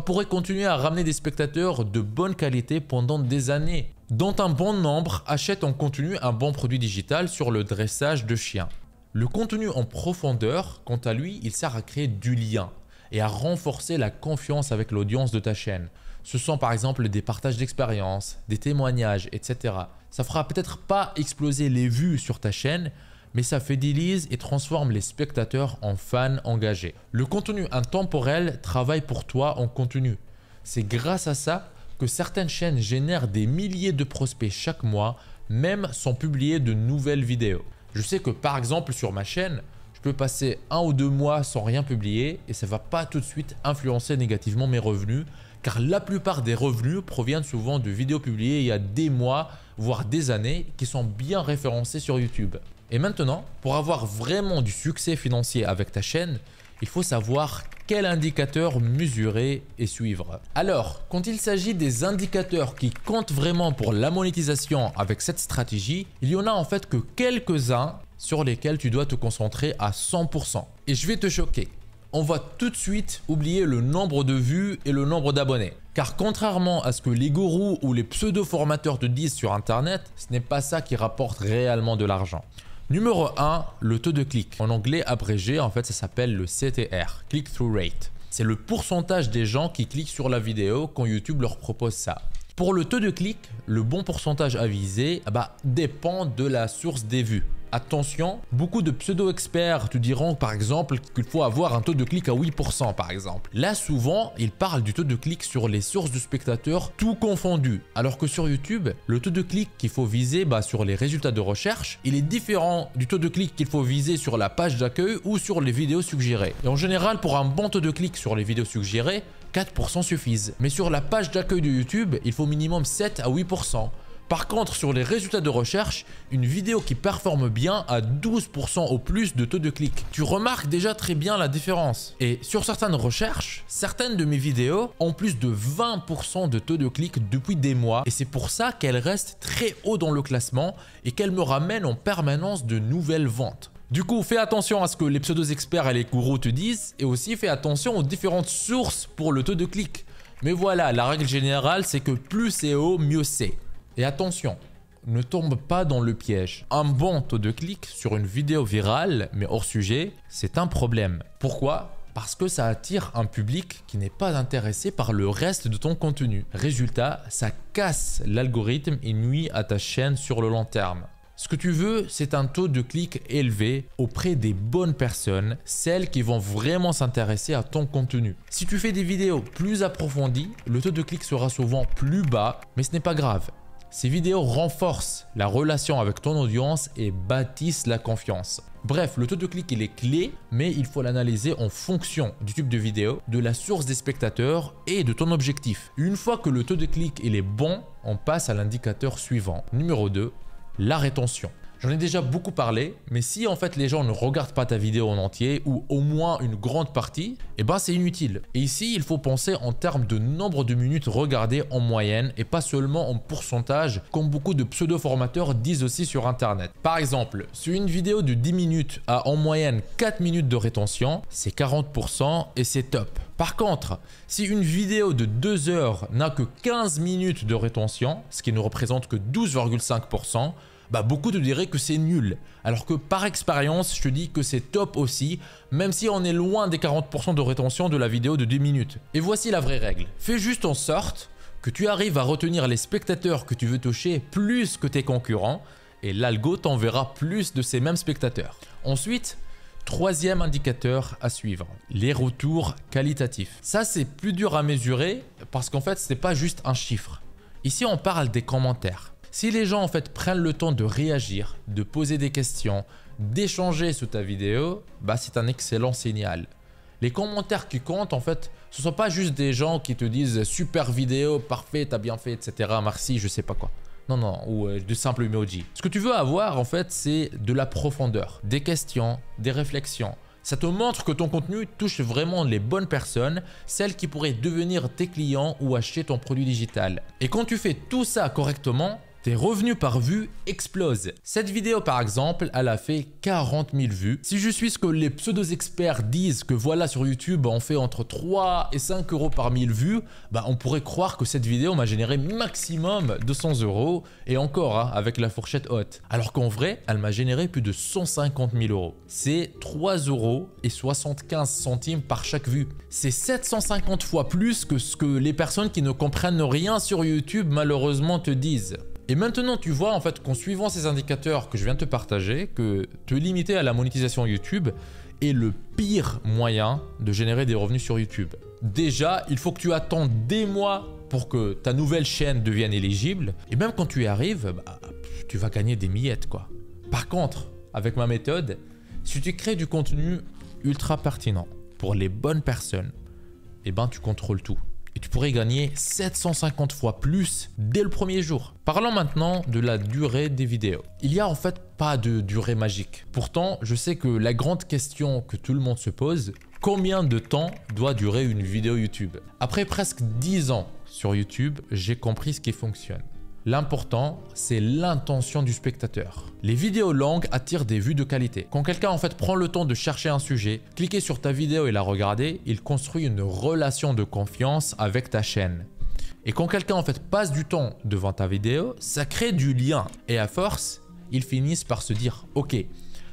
pourrait continuer à ramener des spectateurs de bonne qualité pendant des années. dont un bon nombre achètent en contenu un bon produit digital sur le dressage de chiens. Le contenu en profondeur, quant à lui, il sert à créer du lien et à renforcer la confiance avec l'audience de ta chaîne. Ce sont par exemple des partages d'expériences, des témoignages, etc. Ça fera peut-être pas exploser les vues sur ta chaîne, mais ça fidélise et transforme les spectateurs en fans engagés. Le contenu intemporel travaille pour toi en continu. C'est grâce à ça que certaines chaînes génèrent des milliers de prospects chaque mois, même sans publier de nouvelles vidéos. Je sais que par exemple sur ma chaîne, je peux passer 1 ou 2 mois sans rien publier et ça ne va pas tout de suite influencer négativement mes revenus, car la plupart des revenus proviennent souvent de vidéos publiées il y a des mois, voire des années, qui sont bien référencées sur YouTube. Et maintenant, pour avoir vraiment du succès financier avec ta chaîne, il faut savoir quel indicateur mesurer et suivre. Alors, quand il s'agit des indicateurs qui comptent vraiment pour la monétisation avec cette stratégie, il y en a en fait que quelques-uns sur lesquels tu dois te concentrer à 100%. Et je vais te choquer. On va tout de suite oublier le nombre de vues et le nombre d'abonnés. Car contrairement à ce que les gourous ou les pseudo-formateurs te disent sur internet, ce n'est pas ça qui rapporte réellement de l'argent. Numéro 1, le taux de clic. En anglais abrégé, en fait, ça s'appelle le CTR, Click-Through Rate. C'est le pourcentage des gens qui cliquent sur la vidéo quand YouTube leur propose ça. Pour le taux de clic, le bon pourcentage à viser dépend de la source des vues. Attention, beaucoup de pseudo-experts te diront par exemple qu'il faut avoir un taux de clic à 8% par exemple. Là souvent, ils parlent du taux de clic sur les sources de spectateurs tout confondu. Alors que sur YouTube, le taux de clic qu'il faut viser sur les résultats de recherche, il est différent du taux de clic qu'il faut viser sur la page d'accueil ou sur les vidéos suggérées. Et en général, pour un bon taux de clic sur les vidéos suggérées, 4% suffisent. Mais sur la page d'accueil de YouTube, il faut minimum 7 à 8%. Par contre, sur les résultats de recherche, une vidéo qui performe bien a 12% au plus de taux de clic. Tu remarques déjà très bien la différence. Et sur certaines recherches, certaines de mes vidéos ont plus de 20% de taux de clic depuis des mois. Et c'est pour ça qu'elles restent très haut dans le classement et qu'elles me ramènent en permanence de nouvelles ventes. Du coup, fais attention à ce que les pseudo-experts et les gourous te disent et aussi fais attention aux différentes sources pour le taux de clic. Mais voilà, la règle générale, c'est que plus c'est haut, mieux c'est. Et attention, ne tombe pas dans le piège. Un bon taux de clic sur une vidéo virale, mais hors sujet, c'est un problème. Pourquoi ? Parce que ça attire un public qui n'est pas intéressé par le reste de ton contenu. Résultat, ça casse l'algorithme et nuit à ta chaîne sur le long terme. Ce que tu veux, c'est un taux de clic élevé auprès des bonnes personnes, celles qui vont vraiment s'intéresser à ton contenu. Si tu fais des vidéos plus approfondies, le taux de clic sera souvent plus bas, mais ce n'est pas grave. Ces vidéos renforcent la relation avec ton audience et bâtissent la confiance. Bref, le taux de clic il est clé, mais il faut l'analyser en fonction du type de vidéo, de la source des spectateurs et de ton objectif. Une fois que le taux de clic il est bon, on passe à l'indicateur suivant. Numéro 2, la rétention. J'en ai déjà beaucoup parlé, mais si en fait les gens ne regardent pas ta vidéo en entier ou au moins une grande partie, c'est inutile. Et ici, il faut penser en termes de nombre de minutes regardées en moyenne et pas seulement en pourcentage comme beaucoup de pseudo-formateurs disent aussi sur internet. Par exemple, si une vidéo de 10 minutes a en moyenne 4 minutes de rétention, c'est 40% et c'est top. Par contre, si une vidéo de 2 heures n'a que 15 minutes de rétention, ce qui ne représente que 12,5%, beaucoup te diraient que c'est nul. Alors que par expérience, je te dis que c'est top aussi, même si on est loin des 40% de rétention de la vidéo de 2 minutes. Et voici la vraie règle. Fais juste en sorte que tu arrives à retenir les spectateurs que tu veux toucher plus que tes concurrents et l'algo t'enverra plus de ces mêmes spectateurs. Ensuite, troisième indicateur à suivre, les retours qualitatifs. Ça, c'est plus dur à mesurer parce qu'en fait, ce n'est pas juste un chiffre. Ici, on parle des commentaires. Si les gens en fait prennent le temps de réagir, de poser des questions, d'échanger sous ta vidéo, c'est un excellent signal. Les commentaires qui comptent en fait, ce ne sont pas juste des gens qui te disent super vidéo, parfait, t'as bien fait, etc. Merci, je sais pas quoi. Non, ou de simples emojis. Ce que tu veux avoir en fait, c'est de la profondeur, des questions, des réflexions. Ça te montre que ton contenu touche vraiment les bonnes personnes, celles qui pourraient devenir tes clients ou acheter ton produit digital. Et quand tu fais tout ça correctement, tes revenus par vue explosent. Cette vidéo par exemple, elle a fait 40 000 vues. Si je suis ce que les pseudo-experts disent que voilà sur YouTube on fait entre 3 et 5 euros par 1000 vues, bah on pourrait croire que cette vidéo m'a généré maximum 200 euros et encore hein, avec la fourchette haute. Alors qu'en vrai, elle m'a généré plus de 150 000 euros. C'est 3 euros et 75 centimes par chaque vue. C'est 750 fois plus que ce que les personnes qui ne comprennent rien sur YouTube malheureusement te disent. Et maintenant, tu vois en fait qu'en suivant ces indicateurs que je viens de te partager, que te limiter à la monétisation YouTube est le pire moyen de générer des revenus sur YouTube. Déjà, il faut que tu attendes des mois pour que ta nouvelle chaîne devienne éligible. Et même quand tu y arrives, bah, tu vas gagner des miettes quoi. Par contre, avec ma méthode, si tu crées du contenu ultra pertinent pour les bonnes personnes, eh ben tu contrôles tout. Et tu pourrais gagner 750 fois plus dès le premier jour. Parlons maintenant de la durée des vidéos. Il n'y a en fait pas de durée magique. Pourtant, je sais que la grande question que tout le monde se pose, combien de temps doit durer une vidéo YouTube? Après presque 10 ans sur YouTube, j'ai compris ce qui fonctionne. L'important, c'est l'intention du spectateur. Les vidéos longues attirent des vues de qualité. Quand quelqu'un en fait prend le temps de chercher un sujet, cliquer sur ta vidéo et la regarder, il construit une relation de confiance avec ta chaîne. Et quand quelqu'un en fait passe du temps devant ta vidéo, ça crée du lien. Et à force, ils finissent par se dire « Ok,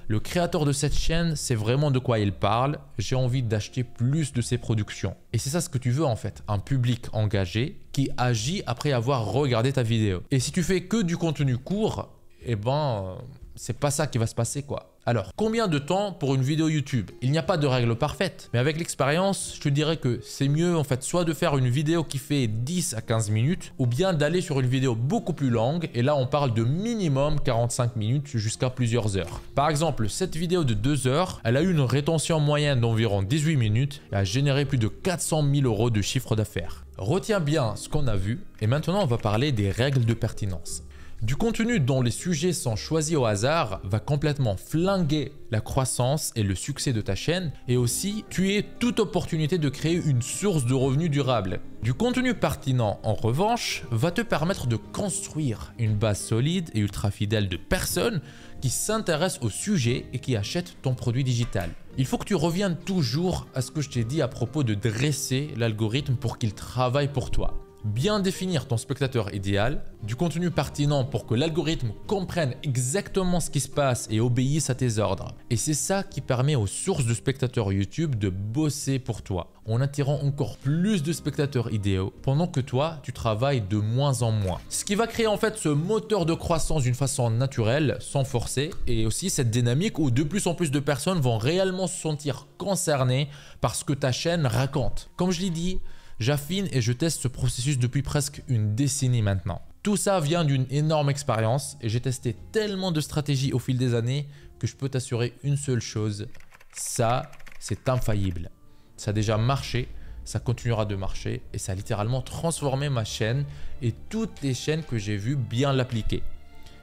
le créateur de cette chaîne sait vraiment de quoi il parle, j'ai envie d'acheter plus de ses productions. » Et c'est ça ce que tu veux en fait, un public engagé qui agit après avoir regardé ta vidéo. Et si tu fais que du contenu court, eh ben, c'est pas ça qui va se passer quoi. Alors, combien de temps pour une vidéo YouTube? Il n'y a pas de règle parfaite, mais avec l'expérience, je te dirais que c'est mieux en fait soit de faire une vidéo qui fait 10 à 15 minutes ou bien d'aller sur une vidéo beaucoup plus longue et là on parle de minimum 45 minutes jusqu'à plusieurs heures. Par exemple, cette vidéo de 2 heures, elle a eu une rétention moyenne d'environ 18 minutes et a généré plus de 400 000 euros de chiffre d'affaires. Retiens bien ce qu'on a vu et maintenant on va parler des règles de pertinence. Du contenu dont les sujets sont choisis au hasard va complètement flinguer la croissance et le succès de ta chaîne et aussi tuer toute opportunité de créer une source de revenus durable. Du contenu pertinent en revanche va te permettre de construire une base solide et ultra fidèle de personnes qui s'intéressent au sujet et qui achètent ton produit digital. Il faut que tu reviennes toujours à ce que je t'ai dit à propos de dresser l'algorithme pour qu'il travaille pour toi. Bien définir ton spectateur idéal, du contenu pertinent pour que l'algorithme comprenne exactement ce qui se passe et obéisse à tes ordres. Et c'est ça qui permet aux sources de spectateurs YouTube de bosser pour toi, en attirant encore plus de spectateurs idéaux, pendant que toi, tu travailles de moins en moins. Ce qui va créer en fait ce moteur de croissance d'une façon naturelle, sans forcer, et aussi cette dynamique où de plus en plus de personnes vont réellement se sentir concernées par ce que ta chaîne raconte. Comme je l'ai dit, j'affine et je teste ce processus depuis presque une décennie maintenant. Tout ça vient d'une énorme expérience et j'ai testé tellement de stratégies au fil des années que je peux t'assurer une seule chose, ça c'est infaillible. Ça a déjà marché, ça continuera de marcher et ça a littéralement transformé ma chaîne et toutes les chaînes que j'ai vues bien l'appliquer.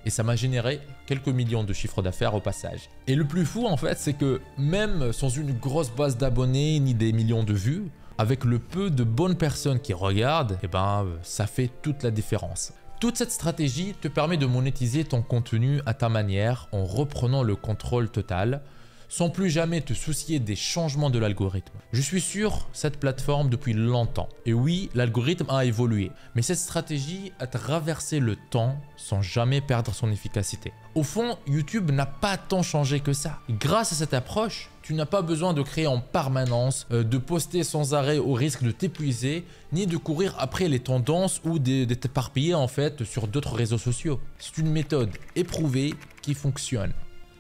Et ça m'a généré quelques millions de chiffres d'affaires au passage. Et le plus fou en fait, c'est que même sans une grosse base d'abonnés ni des millions de vues, avec le peu de bonnes personnes qui regardent, eh ben, ça fait toute la différence. Toute cette stratégie te permet de monétiser ton contenu à ta manière en reprenant le contrôle total, sans plus jamais te soucier des changements de l'algorithme. Je suis sur cette plateforme depuis longtemps. Et oui, l'algorithme a évolué. Mais cette stratégie a traversé le temps sans jamais perdre son efficacité. Au fond, YouTube n'a pas tant changé que ça. Grâce à cette approche, tu n'as pas besoin de créer en permanence, de poster sans arrêt au risque de t'épuiser, ni de courir après les tendances ou de t'éparpiller en fait sur d'autres réseaux sociaux. C'est une méthode éprouvée qui fonctionne.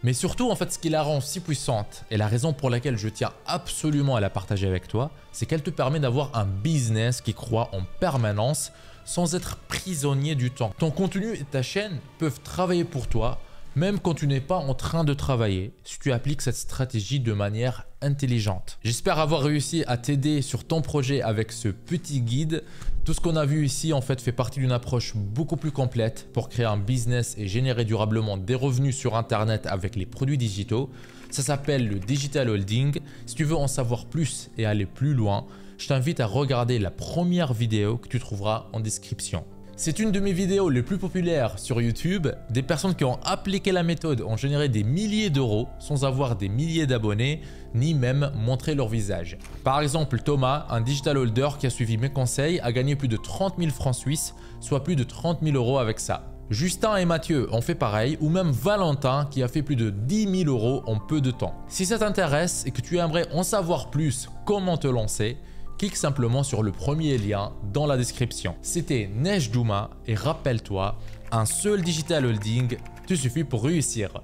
Mais surtout, en fait, ce qui la rend si puissante et la raison pour laquelle je tiens absolument à la partager avec toi, c'est qu'elle te permet d'avoir un business qui croît en permanence sans être prisonnier du temps. Ton contenu et ta chaîne peuvent travailler pour toi, même quand tu n'es pas en train de travailler, si tu appliques cette stratégie de manière intelligente. J'espère avoir réussi à t'aider sur ton projet avec ce petit guide. Tout ce qu'on a vu ici en fait fait partie d'une approche beaucoup plus complète pour créer un business et générer durablement des revenus sur internet avec les produits digitaux. Ça s'appelle le digital holding. Si tu veux en savoir plus et aller plus loin, je t'invite à regarder la première vidéo que tu trouveras en description. C'est une de mes vidéos les plus populaires sur YouTube. Des personnes qui ont appliqué la méthode ont généré des milliers d'euros sans avoir des milliers d'abonnés, ni même montrer leur visage. Par exemple, Thomas, un digital holder qui a suivi mes conseils, a gagné plus de 30 000 francs suisses, soit plus de 30 000 euros avec ça. Justin et Mathieu ont fait pareil, ou même Valentin qui a fait plus de 10 000 euros en peu de temps. Si ça t'intéresse et que tu aimerais en savoir plus comment te lancer, clique simplement sur le premier lien dans la description. C'était Nejdouma et rappelle-toi, un seul digital holding te suffit pour réussir.